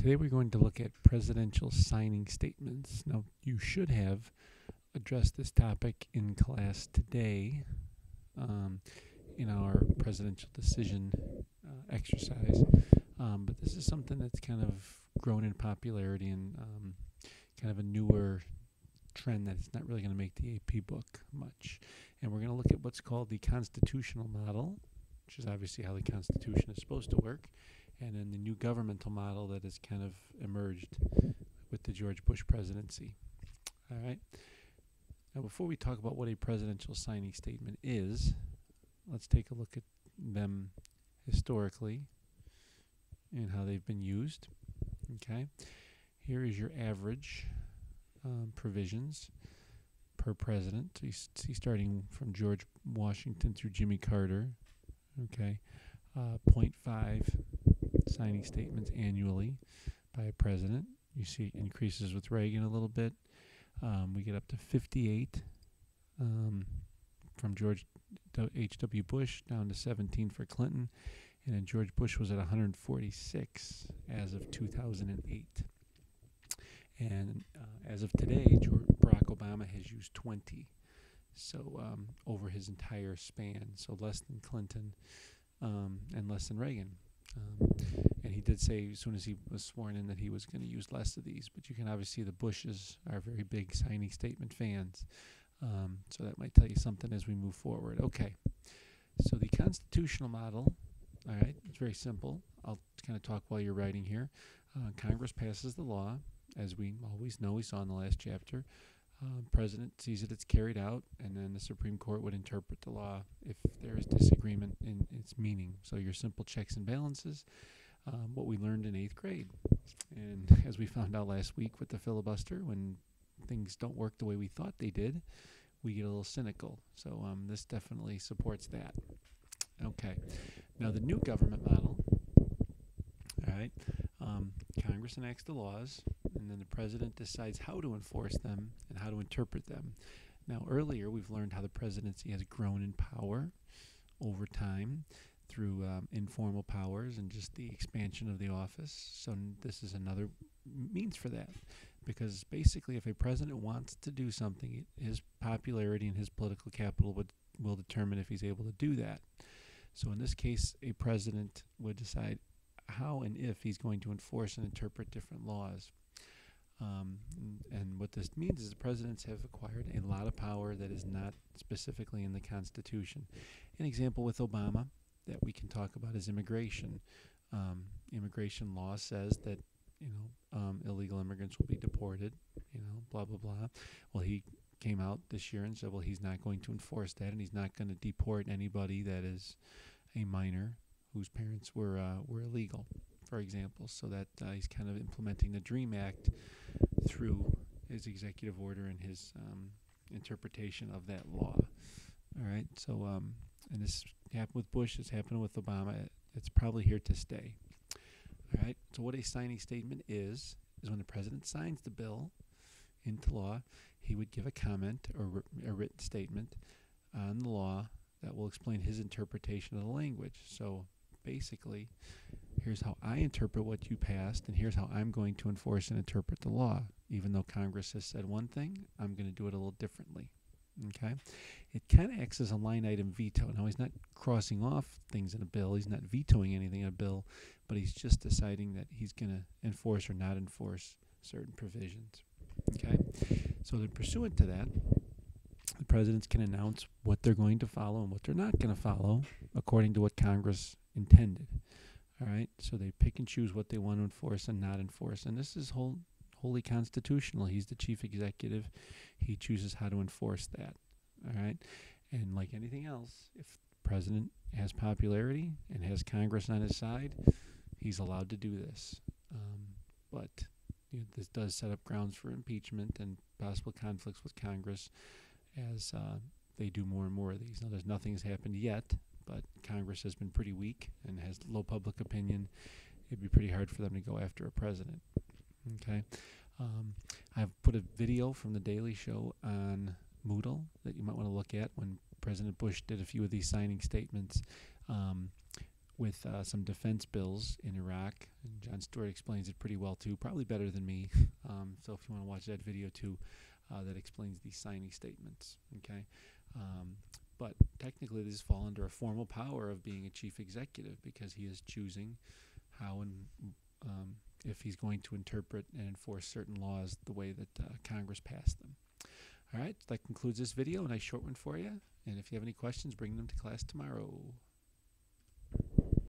Today we're going to look at presidential signing statements. Now, you should have addressed this topic in class today in our presidential decision exercise, but this is something that's kind of grown in popularity and kind of a newer trend that it's not really going to make the AP book much. And we're going to look at what's called the constitutional model, which is obviously how the Constitution is supposed to work, and then the new governmental model that has kind of emerged with the George Bush presidency. All right. Now, before we talk about what a presidential signing statement is, let's take a look at them historically and how they've been used. Okay. Here is your average provisions per president. So you see starting from George Washington through Jimmy Carter. Okay. 0.5 signing statements annually by a president. You see it increases with Reagan a little bit. We get up to 58 from George H.W. Bush down to 17 for Clinton. And then George Bush was at 146 as of 2008. And as of today, Barack Obama has used 20. So over his entire span. So less than Clinton and less than Reagan. And he did say as soon as he was sworn in that he was going to use less of these. But you can obviously see the Bushes are very big signing statement fans. So that might tell you something as we move forward. Okay. So the constitutional model, all right, it's very simple. I'll kind of talk while you're writing here. Congress passes the law, as we always know, we saw in the last chapter. President sees that it's carried out, and then the Supreme Court would interpret the law if there is disagreement in its meaning. So your simple checks and balances, what we learned in 8th grade. And as we found out last week with the filibuster, when things don't work the way we thought they did, we get a little cynical. So this definitely supports that. Okay. Now the new government model, all right, Congress enacts the laws, and then the president decides how to enforce them and how to interpret them. Now, earlier we've learned how the presidency has grown in power over time through informal powers and just the expansion of the office. So this is another means for that, because basically if a president wants to do something, his popularity and his political capital will determine if he's able to do that. So in this case, a president would decide how and if he's going to enforce and interpret different laws. And what this means is the presidents have acquired a lot of power that is not specifically in the Constitution. An example with Obama that we can talk about is immigration. Immigration law says that, illegal immigrants will be deported, blah, blah, blah. Well, he came out this year and said, well, he's not going to enforce that, and he's not going to deport anybody that is a minor whose parents were illegal, for example. So that he's kind of implementing the DREAM Act through his executive order and his interpretation of that law. All right. So and this happened with Bush. It's happening with Obama. It's probably here to stay. All right. So what a signing statement is when the president signs the bill into law, he would give a comment or a written statement on the law that will explain his interpretation of the language. So basically, here's how I interpret what you passed, and here's how I'm going to enforce and interpret the law. Even though Congress has said one thing, I'm going to do it a little differently. Okay? It kind of acts as a line item veto. Now, he's not crossing off things in a bill. He's not vetoing anything in a bill, but he's just deciding that he's going to enforce or not enforce certain provisions. Okay? So then pursuant to that, the presidents can announce what they're going to follow and what they're not going to follow according to what Congress intended. All right? So they pick and choose what they want to enforce and not enforce. And this is wholly constitutional. He's the chief executive. He chooses how to enforce that. All right? And like anything else, if the president has popularity and has Congress on his side, he's allowed to do this. But this does set up grounds for impeachment and possible conflicts with Congress as they do more and more of these. Now, nothing has happened yet, but Congress has been pretty weak and has low public opinion. It'd be pretty hard for them to go after a president. Okay, I've put a video from the Daily Show on Moodle that you might want to look at when President Bush did a few of these signing statements. with some defense bills in Iraq. And John Stewart explains it pretty well too, probably better than me. So if you want to watch that video too, that explains these signing statements. Okay, but technically these fall under a formal power of being a chief executive, because he is choosing how and if he's going to interpret and enforce certain laws the way that Congress passed them. All right, that concludes this video. A nice short one for you. And if you have any questions, bring them to class tomorrow.